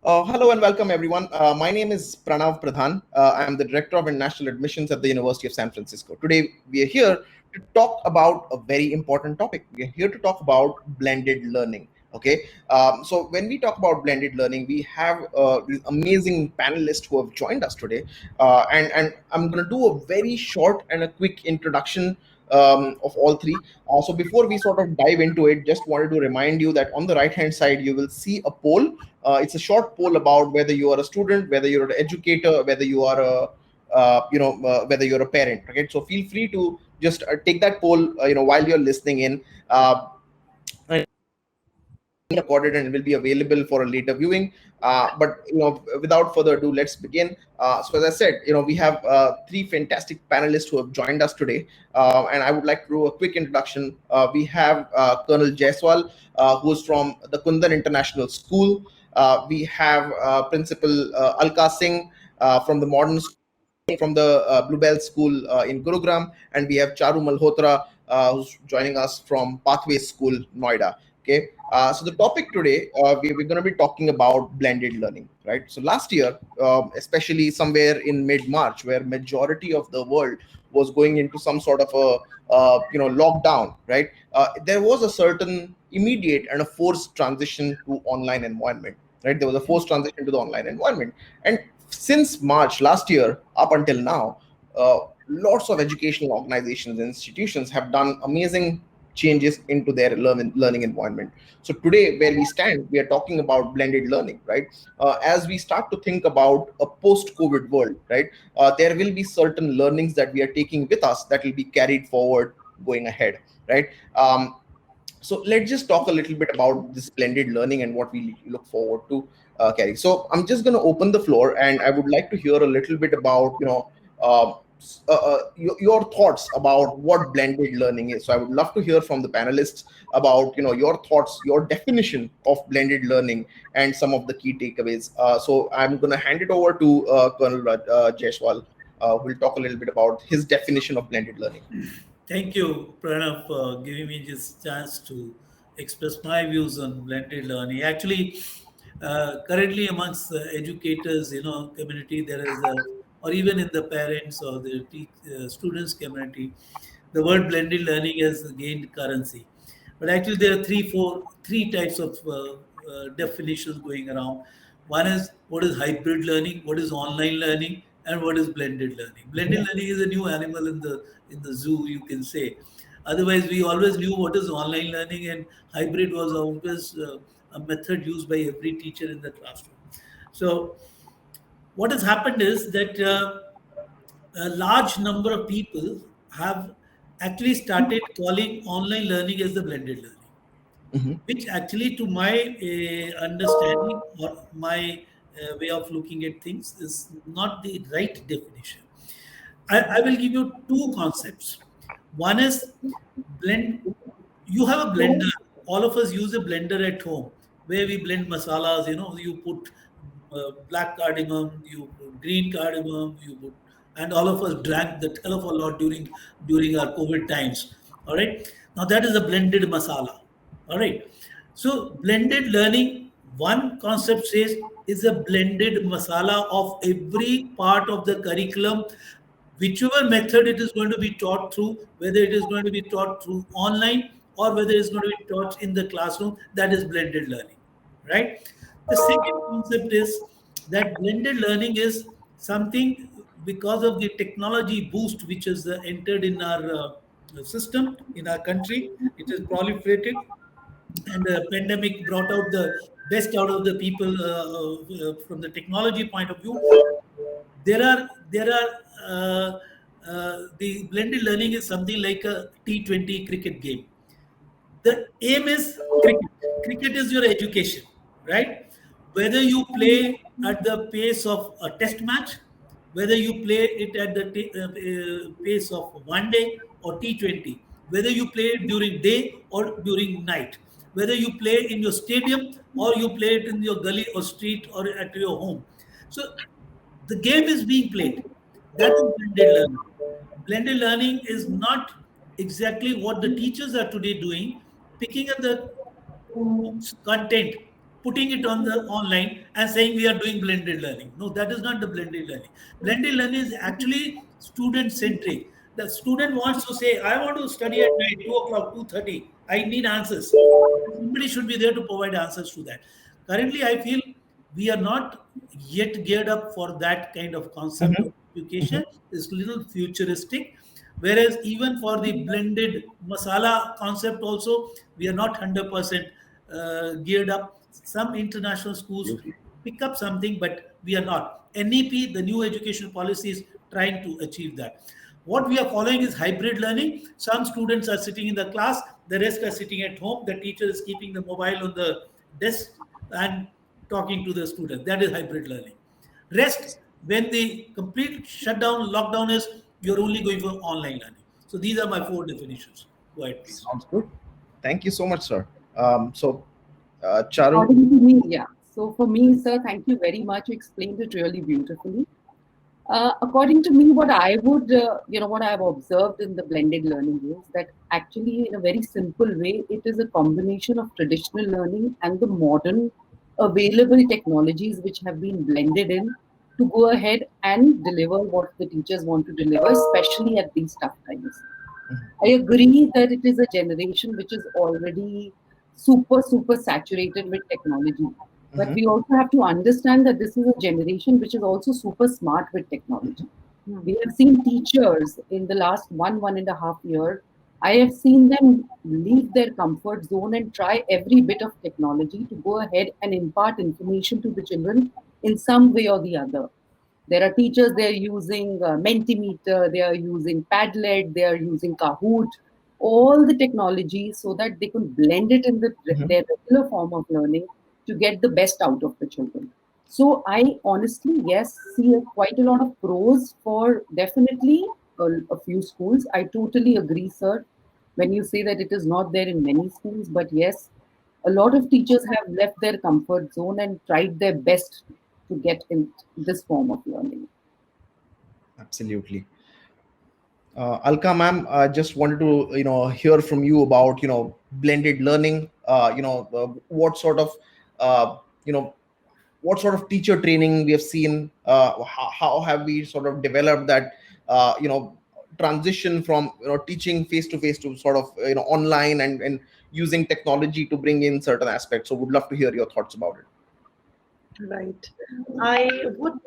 Hello and welcome, everyone. My name is Pranav Pradhan. I am the Director of International Admissions at the University of San Francisco. Today, we are here to talk about a very important topic. We are here to talk about blended learning. Okay, so when we talk about blended learning, we have these amazing panelists who have joined us today, and I'm going to do a very short and a quick introduction of all three. So before we sort of dive into it, just wanted to remind you that on the right hand side you will see a poll. It's a short poll about whether you are a student, whether you're an educator, whether you are a whether you're a parent. Okay, so feel free to just take that poll while you're listening in. And recorded and will be available for a later viewing. But without further ado, let's begin. So as I said, we have three fantastic panelists who have joined us today, and I would like to do a quick introduction. We have Colonel Jaiswal, who is from the Kundan International School. We have Principal Alka Singh from the Modern from the Bluebell School in Gurugram, and we have Charu Malhotra, who's joining us from Pathway School, Noida. Okay, so the topic today, we're going to be talking about blended learning, right? So last year, especially somewhere in mid-March, where majority of the world was going into some sort of a lockdown, right? There was a certain immediate and a forced transition to online environment, right? There was a forced transition to the online environment, and since March last year up until now, lots of educational organizations and institutions have done amazing changes into their learning environment. So today, where we stand, we are talking about blended learning, right? As we start to think about a post-COVID world, right, there will be certain learnings that we are taking with us that will be carried forward going ahead, right? So let's just talk a little bit about this blended learning and what we look forward to carry. So I'm just going to open the floor, and I would like to hear a little bit about uh, your thoughts about what blended learning is. So I would love to hear from the panelists about your thoughts, your definition of blended learning, and some of the key takeaways. So I'm going to hand it over to Colonel Jaiswal, who will talk a little bit about his definition of blended learning. Thank you, Pranav, for giving me this chance to express my views on blended learning. Actually, currently amongst the educators, community, there is a, or even in the parents or the students community, the word blended learning has gained currency. But actually, there are three types of definitions going around. One is what is hybrid learning, what is online learning, and what is blended learning. Blended learning is a new animal in the zoo, you can say. Otherwise, we always knew what is online learning, and hybrid was always a method used by every teacher in the classroom. So, what has happened is that a large number of people have actually started calling online learning as the blended learning, Mhm. which actually, to my understanding or my way of looking at things, is not the right definition. I will give you two concepts. One is blend. You have a blender. All of us use a blender at home where we blend masalas. You put black cardamom, you put green cardamom, you put, and all of us drank that hell of a lot during our COVID times. All right. Now that is a blended masala. All right. So blended learning, one concept says, is a blended masala of every part of the curriculum, whichever method it is going to be taught through, whether it is going to be taught through online or whether it's going to be taught in the classroom, that is blended learning, right? The second concept is that blended learning is something because of the technology boost which has entered in our system, in our country, it has proliferated, and the pandemic brought out the best out of the people from the technology point of view. There are the blended learning is something like a T20 cricket game. The aim is cricket. Cricket is your education, right? Whether you play at the pace of a test match, whether you play it at the pace of one day or T20, whether you play it during day or during night, whether you play in your stadium or you play it in your gully or street or at your home. So the game is being played. That is blended learning. Blended learning is not exactly what the teachers are today doing, picking up the books content, putting it on the online and saying we are doing blended learning. No, that is not the blended learning. Blended learning is actually student centric. The student wants to say, I want to study at night, 2 o'clock, 2:30. I need answers. Somebody should be there to provide answers to that. Currently, I feel we are not yet geared up for that kind of concept Mhm. of education. Mhm. It's a little futuristic. Whereas even for the blended masala concept also, we are not 100% geared up. Some international schools Absolutely. pick up something, but we are not. NEP, the new education policy, is trying to achieve that. What we are following is hybrid learning. Some students are sitting in the class, the rest are sitting at home. The teacher is keeping the mobile on the desk and talking to the student. That is hybrid learning. Rest, when the complete shutdown, lockdown is, you're only going for online learning. So these are my four definitions. Go ahead, please. Sounds good. Thank you so much, sir. Charu. According to me, yeah. So for me, sir, thank you very much. You explained it really beautifully. According to me, what I would, what I've observed in the blended learning is that actually, in a very simple way, it is a combination of traditional learning and the modern available technologies which have been blended in to go ahead and deliver what the teachers want to deliver, especially at these tough times. I agree that it is a generation which is already super saturated with technology. But Mhm. we also have to understand that this is a generation which is also super smart with technology. We have seen teachers in the last 1.5 year. I have seen them leave their comfort zone and try every bit of technology to go ahead and impart information to the children in some way or the other. There are teachers, they are using Mentimeter, they are using Padlet, they are using Kahoot, all the technology so that they can blend it in Mhm. their regular form of learning to get the best out of the children. So I honestly, yes, see quite a lot of pros for definitely a few schools. I totally agree, sir, when you say that it is not there in many schools, but yes, a lot of teachers have left their comfort zone and tried their best to get in this form of learning. Absolutely. Alka ma'am, just wanted to hear from you about blended learning. What sort of uh, you know what sort of teacher training we have seen. How have we sort of developed that transition from teaching face to face to sort of online and using technology to bring in certain aspects. So would love to hear your thoughts about it. Right. I would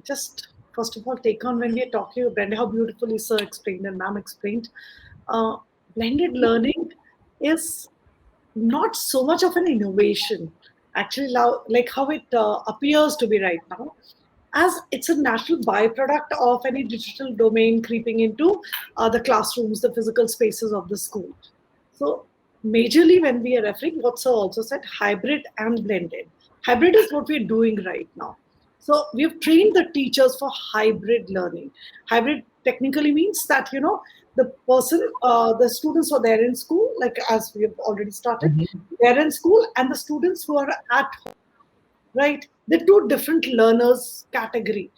just first of all take on when we are talking about blended, how beautifully Sir explained and Ma'am explained. Uh, Blended learning is not so much of an innovation, actually, like how it appears to be right now, as it's a natural byproduct of any digital domain creeping into the classrooms, the physical spaces of the school. So, majorly when we are referring, what Sir also said, hybrid and blended. Hybrid is what we're doing right now. So, we've trained the teachers for hybrid learning. Hybrid technically means that, the students are there in school, like as we have already started, Mhm. they're in school, and the students who are at home, right? They're two different learners category.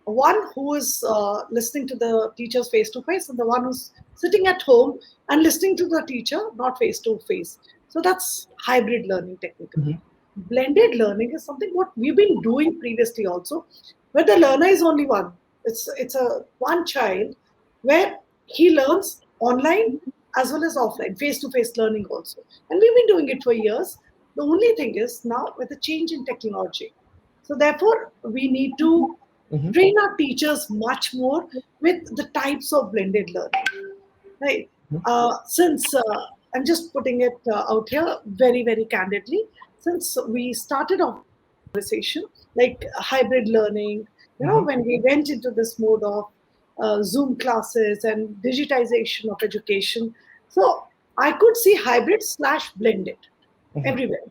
One who is listening to the teachers face to face, and the one who's sitting at home and listening to the teacher not face to face. So that's hybrid learning technically. Mhm. Blended learning is something what we've been doing previously also, where the learner is only one. It's a one child where he learns online as well as offline, face to face learning also. And we've been doing it for years. The only thing is now with the change in technology. So therefore, we need to Mhm. train our teachers much more with the types of blended learning, right? Since I'm just putting it out here very candidly, since we started off conversation like hybrid learning, Mhm. when we went into this mode of Zoom classes and digitization of education, so I could see hybrid slash blended Mhm. everywhere.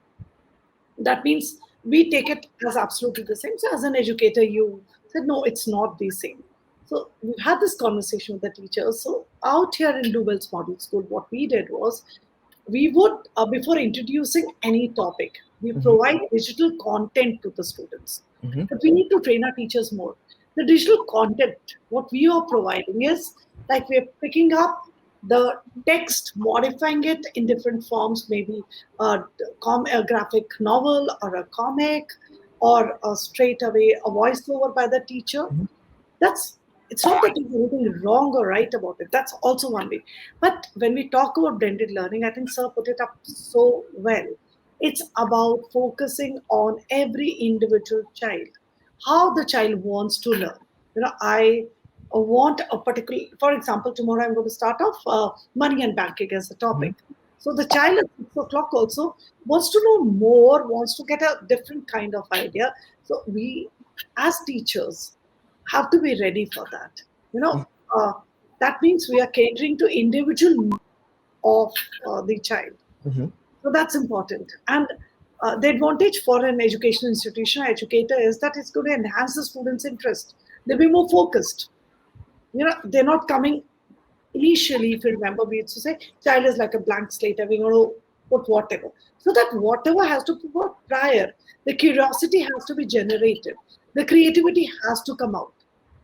That means we take it as absolutely the same. So as an educator, you said, no, it's not the same. So we've had this conversation with the teachers. So out here in Dubel's Model School, what we did was we would, before introducing any topic, we Mhm. provide digital content to the students. Mhm. But we need to train our teachers more. The digital content, what we are providing is like we're picking up the text, modifying it in different forms, maybe a graphic novel or a comic or straight away a voiceover by the teacher. That's It's not that there's anything wrong or right about it. That's also one way. But when we talk about blended learning, I think Sir put it up so well. It's about focusing on every individual child, how the child wants to learn. I want a particular, for example, tomorrow I'm going to start off money and banking as a Mhm. topic. So the child at 6 o'clock also wants to know more, wants to get a different kind of idea. So we, as teachers, have to be ready for that. You know, uh, that means we are catering to individual of the child. Mhm. So that's important. And the advantage for an educational institution or educator is that it's going to enhance the students' interest. They'll be more focused. They're not coming initially. If you remember, we used to say child is like a blank slate and we're going to put whatever. So that whatever has to be put prior. The curiosity has to be generated. The creativity has to come out.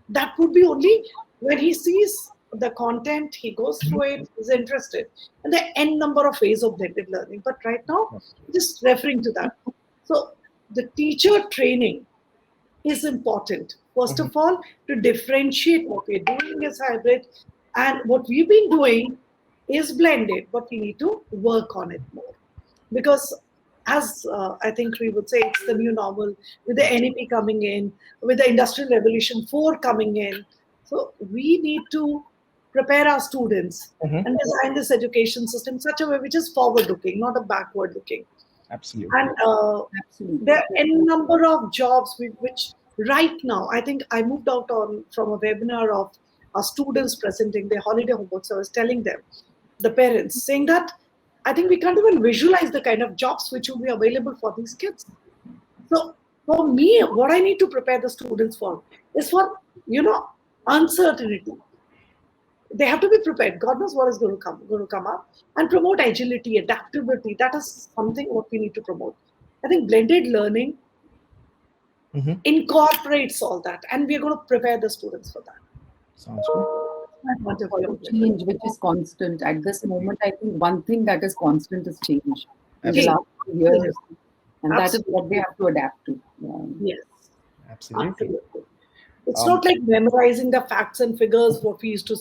That would be only when he sees the content, he goes through it, is interested. And the n number of ways of blended learning. But right now, just referring to that. So the teacher training is important. First Mhm. of all, to differentiate what we're doing is hybrid and what we've been doing is blended, but we need to work on it more. Because as I think we would say, it's the new normal with the NEP coming in, with the Industrial Revolution 4 coming in. So we need to prepare our students Mhm. and design this education system in such a way which is forward looking, not a backward looking. Absolutely. And Absolutely. there are n number of jobs which right now, I think I moved out on from a webinar of students presenting their holiday homework. So I was telling them, the parents, saying that I think we can't even visualize the kind of jobs which will be available for these kids. So for me, what I need to prepare the students for is for, uncertainty. They have to be prepared. God knows what is going to come up, and promote agility, adaptability. That is something what we need to promote. I think blended learning Mhm. incorporates all that, and we're going to prepare the students for that. Sounds good. My point of For view the on blended. change, which is constant. At this moment, I think one thing that is constant is change in the Absolutely. last few years. And that is what Absolutely. they have to adapt to. Yes, Absolutely. absolutely. It's Um, not like memorizing the facts and figures what we used to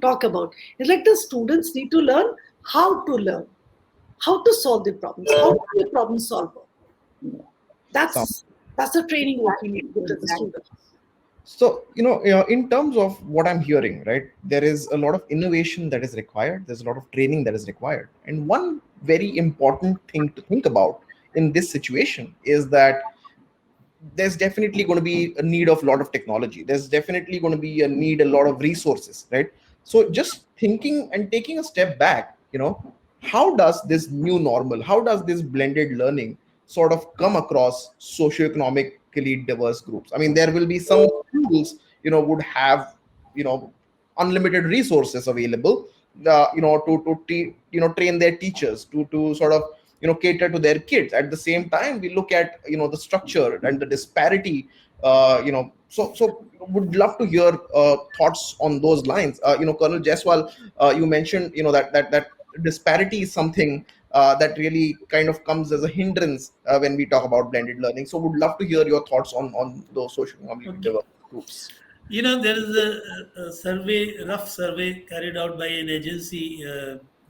talk about. It's like the students need to learn, how to solve the problems, how to be a problem solver. sounds That's the training what we need to Exactly, give to the exactly. students. So, in terms of what I'm hearing, right, there is a lot of innovation that is required. There's a lot of training that is required. And one very important thing to think about in this situation is that there's definitely going to be a need of a lot of technology. There's definitely going to be a need a lot of resources, right? So just thinking and taking a step back, how does this new normal, how does this blended learning sort of come across socioeconomically diverse groups? I mean, there will be some schools, would have, you know, unlimited resources available, train their teachers to sort of cater to their kids. At the same time, we look at the structure and the disparity. So would love to hear thoughts on those lines. Colonel Jaiswal, you mentioned that disparity is something that really kind of comes as a hindrance when we talk about blended learning. So would love to hear your thoughts on those socioeconomically Okay. diverse groups. There is a survey, rough survey carried out by an agency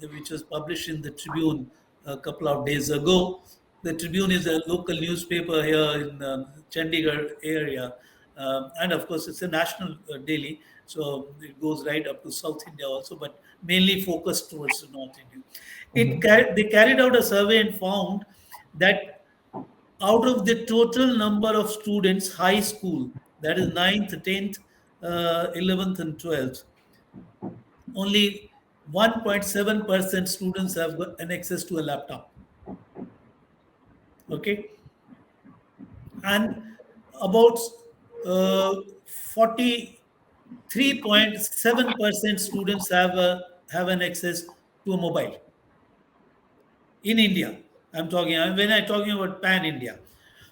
which was published in the Tribune a couple of days ago. The Tribune is a local newspaper here in Chandigarh area. And of course, it's a national daily, so it goes right up to South India also, but mainly focused towards North India. Mhm. They carried out a survey and found that out of the total number of students, high school, that is ninth, 10th, 11th, and 12th, only 1.7% students have got an access to a laptop. Okay. And about 43.7% students have an access to a mobile in India. When I'm talking about pan India.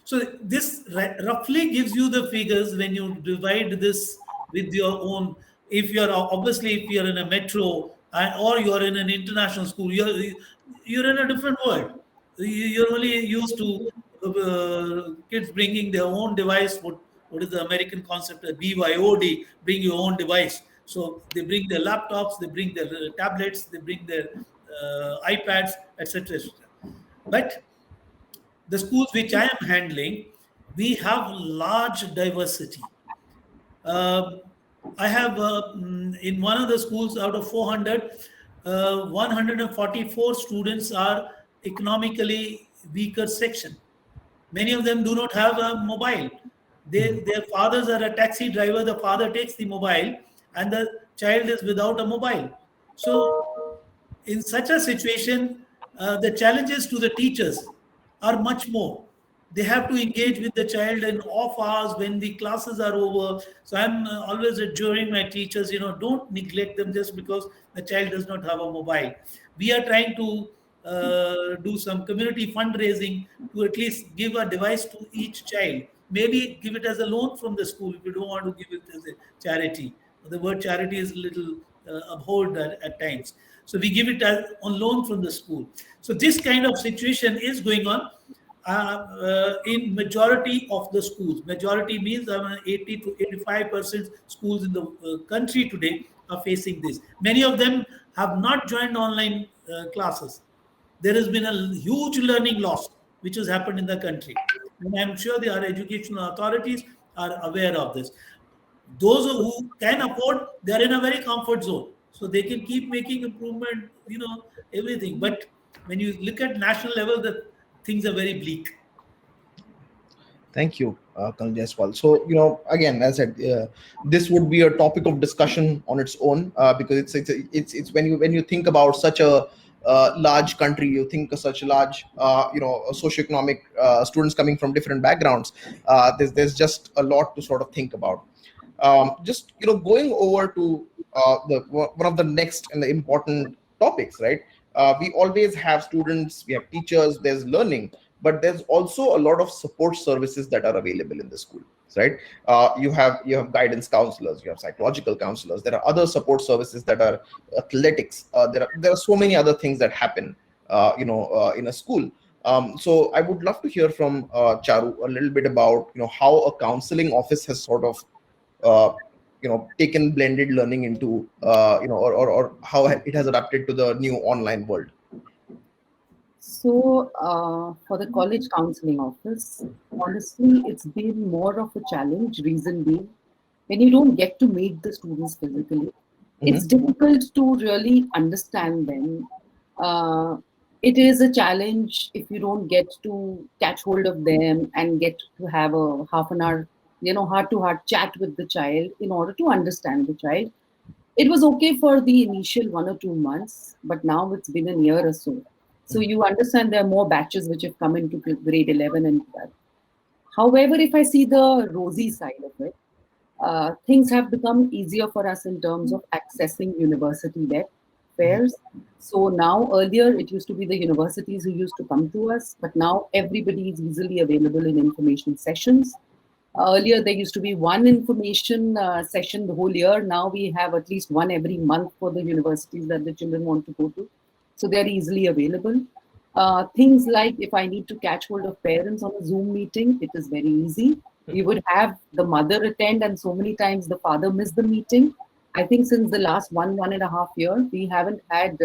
So this roughly gives you the figures when you divide this with your own. If you're obviously if you're in a metro or you're in an international school, you're in a different world. You're only used to kids bringing their own device. What is the American concept? BYOD, bring your own device. So they bring their laptops, they bring their tablets, they bring their iPads, etc. But the schools which I am handling, we have large diversity. Uh, I have in one of the schools out of 400, 144 students are economically weaker section. Many of them do not have a mobile. Their fathers are a taxi driver. The father takes the mobile, and the child is without a mobile. So in such a situation, the challenges to the teachers are much more. They have to engage with the child in off hours when the classes are over. So I'm always adjuring my teachers, don't neglect them just because the child does not have a mobile. We are trying to do some community fundraising to at least give a device to each child. Maybe give it as a loan from the school if you don't want to give it as a charity. The word charity is a little abhorred at times. So we give it as on loan from the school. So this kind of situation is going on in majority of the schools. Majority means 80 to 85% schools in the country today are facing this. Many of them have not joined online classes. There has been a huge learning loss which has happened in the country. And I'm sure our educational authorities are aware of this. Those who can afford, they're in a very comfort zone. So they can keep making improvement, everything. But when you look at national level, the things are very bleak. Thank you, Colonel Jaiswal. So, again, as I said, this would be a topic of discussion on its own, because it's when you think about such a large country, you think of such large, socioeconomic students coming from different backgrounds. There's just a lot to sort of think about. Just going over to one of the next and the important topics, right? We always have students, we have teachers, there's learning, but there's also a lot of support services that are available in the school, right? You have guidance counselors, you have psychological counselors, there are other support services that are athletics, there are so many other things that happen in a school. So I would love to hear from Charu a little bit about how a counseling office has sort of taken blended learning into or how it has adapted to the new online world. So, for the college counseling office, honestly, it's been more of a challenge. Reason being, when you don't get to meet the students physically, it's difficult to really understand them. It is a challenge if you don't get to catch hold of them and get to have a half an hour, heart-to-heart chat with the child in order to understand the child. It was okay for the initial 1 or 2 months, but now it's been a year or so. So you understand there are more batches which have come into grade 11 and 12. However, if I see the rosy side of it, things have become easier for us in terms of accessing university fairs. So now, earlier, it used to be the universities who used to come to us, but now everybody is easily available in information sessions. Earlier, there used to be one information session the whole year. Now we have at least one every month for the universities that the children want to go to. So they're easily available. Things like if I need to catch hold of parents on a Zoom meeting, it is very easy. We would have the mother attend, and so many times the father missed the meeting. I think since the last 1.5 years, we haven't had,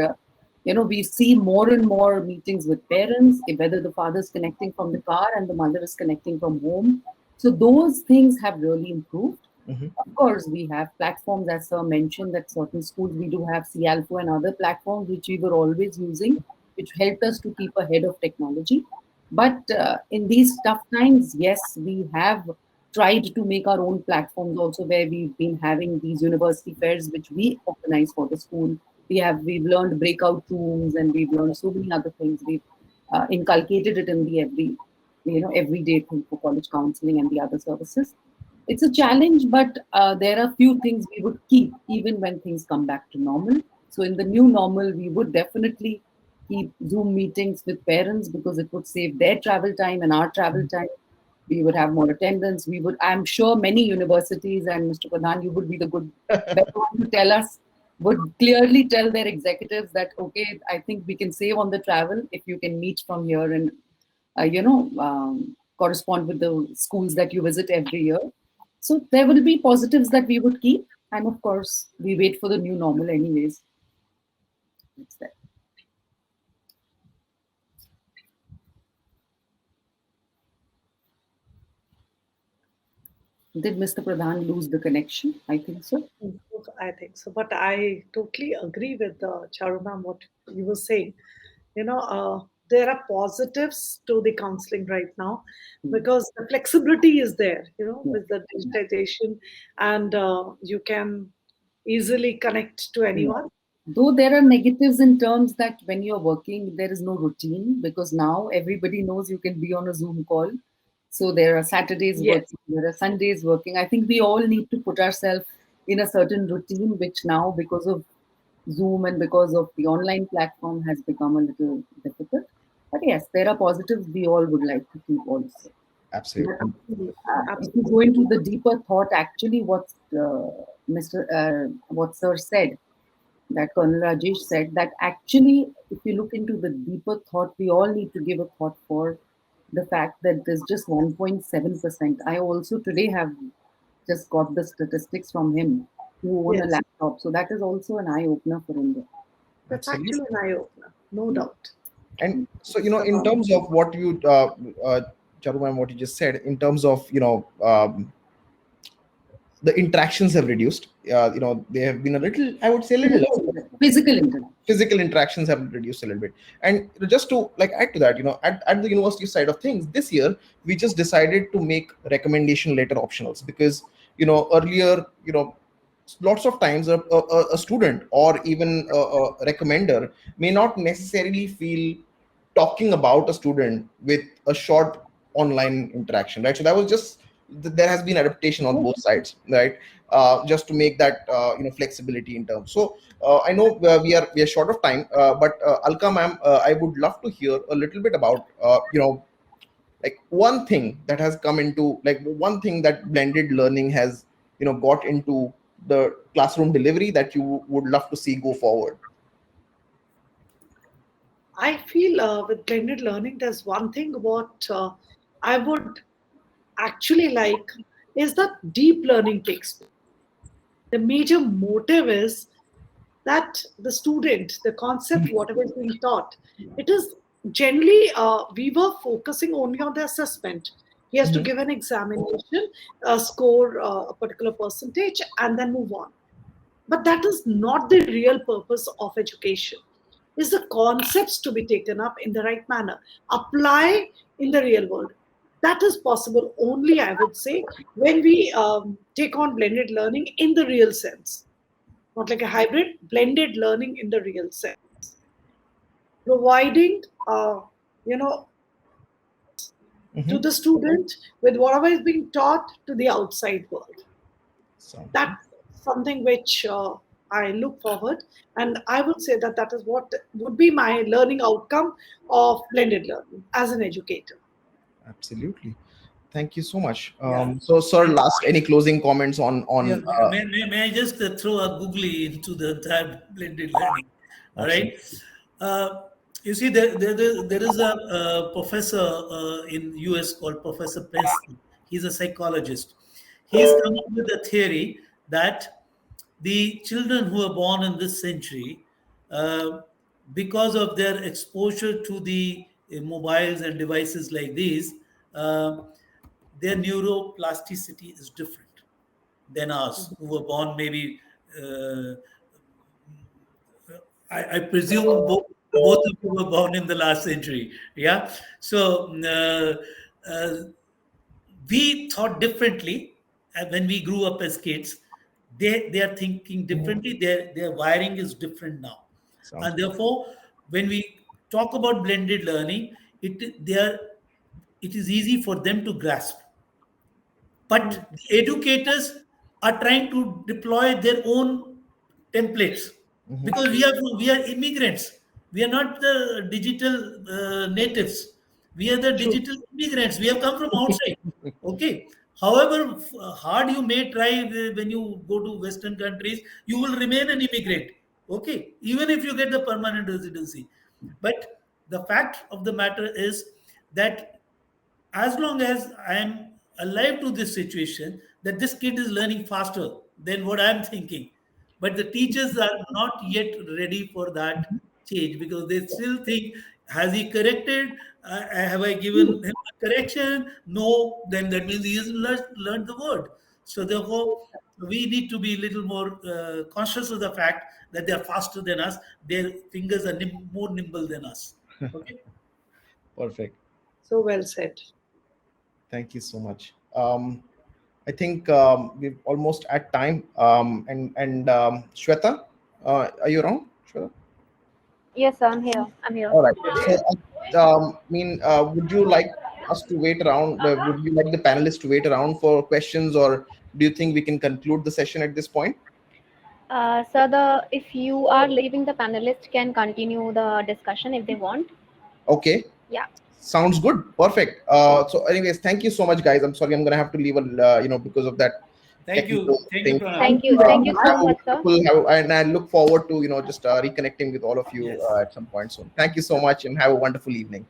we see more and more meetings with parents, whether the father is connecting from the car and the mother is connecting from home. So those things have really improved. Of course, we have platforms, as Sir mentioned, that certain schools, we do have CAlpha and other platforms which we were always using, which helped us to keep ahead of technology. But in these tough times, yes, we have tried to make our own platforms also, where we've been having these university fairs, which we organize for the school. We've learned breakout rooms, and we've learned so many other things. We've inculcated it in the everyday thing for college counseling and the other services. It's a challenge, but there are few things we would keep even when things come back to normal. So in the new normal, we would definitely keep Zoom meetings with parents because it would save their travel time and our travel time. We would have more attendance. I'm sure many universities, and Mr. Pradhan, you would be the better one to tell us would clearly tell their executives that, okay, I think we can save on the travel if you can meet from here and, correspond with the schools that you visit every year. So there will be positives that we would keep. And of course, we wait for the new normal anyways. That's that. Did Mr. Pradhan lose the connection? I think so. I think so, but I totally agree with Charu ma'am what you were saying. There are positives to the counseling right now because the flexibility is there. Yeah. With the digitization, and you can easily connect to Yeah. anyone. Though there are negatives in terms that when you're working, there is no routine because now everybody knows you can be on a Zoom call. So there are Saturdays Yes, working, there are Sundays working. I think we all need to put ourselves in a certain routine, which now, because of Zoom and because of the online platform, has become a little difficult. But yes, there are positives we all would like to keep also. But Absolutely. if you go absolutely. into the deeper thought, actually, what Sir said, that Colonel Rajesh said, that actually, if you look into the deeper thought, we all need to give a thought for the fact that there's just 1.7%. I also today have just got the statistics from him who own a Yes, laptop. So that is also an eye opener for India. that's Absolutely. actually an eye opener, no doubt. And so, in So, terms of what you, Charu ma'am, what you just said, in terms of, the interactions have reduced. They have been a little, I would say, a little less. Physical interaction. Physical interactions have reduced a little bit. And just to like add to that, at the university side of things, this year we just decided to make recommendation letter optionals because earlier, lots of times a student or even a recommender may not necessarily feel talking about a student with a short online interaction, right? So that was just there has been adaptation on both sides, right? Just to make that flexibility in terms. So I know we are short of time, but Alka ma'am, I would love to hear a little bit about like one thing that has come into like one thing that blended learning has got into the classroom delivery that you would love to see go forward. I feel with blended learning, there's one thing what I would actually like is that deep learning takes place. The major motive is that the student, the concept, whatever is being taught, it is generally, we were focusing only on the assessment. He has to Mhm. give an examination, score a particular percentage, and then move on. But that is not the real purpose of education. Is the concepts to be taken up in the right manner, apply in the real world. That is possible only, I would say, when we take on blended learning in the real sense, not like a hybrid, blended learning in the real sense, providing you know to Mhm. the student with whatever is being taught to the outside world. Sounds good. That's something which I look forward, and I would say that that is what would be my learning outcome of blended learning as an educator. Absolutely. Thank you so much. Yeah. So, sir, And last any closing comments on yeah, on? may I just throw a googly into the entire blended learning? All right. Absolutely. Uh, you see, there is a, professor in US called Professor Presley. He's a psychologist. He's come up with a theory that the children who are born in this century, uh, because of their exposure to the mobiles and devices like these, uh, their neuroplasticity is different than us, who were born maybe. Uh, I presume both of you were born in the last century. Yeah. So uh, we thought differently when we grew up as kids. They are thinking differently. Their wiring is different now, Sounds and good. therefore, when we talk about blended learning, it is easy for them to grasp. But the educators are trying to deploy their own templates Mhm. because we are immigrants. We are not the digital natives. We are the True. digital immigrants. We have come from outside. Okay. However hard you may try when you go to Western countries, you will remain an immigrant. Okay, even if you get the permanent residency. But the fact of the matter is that as long as I am alive to this situation, that this kid is learning faster than what I'm thinking. But the teachers are not yet ready for that change because they still think, has he corrected? Have I given him a correction? No, then that means he hasn't learned the word. So therefore, we need to be a little more conscious of the fact that they are faster than us. Their fingers are more nimble than us. Okay. Perfect. So well said. Thank you so much. I think we've almost at time. And Shweta, are you around, Shweta? Yes, sir, I'm here. I'm here. All right. So, would you like us to wait around? Would you like the panelists to wait around for questions, or do you think we can conclude the session at this point? Sir, if you are leaving, the panelists can continue the discussion if they want. Okay. Yeah. Sounds good. Perfect. So, anyways, thank you so much, guys. I'm sorry, I'm gonna have to leave because of that. Thank you. technical Thank you, thing. Pranav. Thank you. Thank you so much, sir. And I look forward to just reconnecting with all of you Yes. at some point soon. Thank you so much, and have a wonderful evening.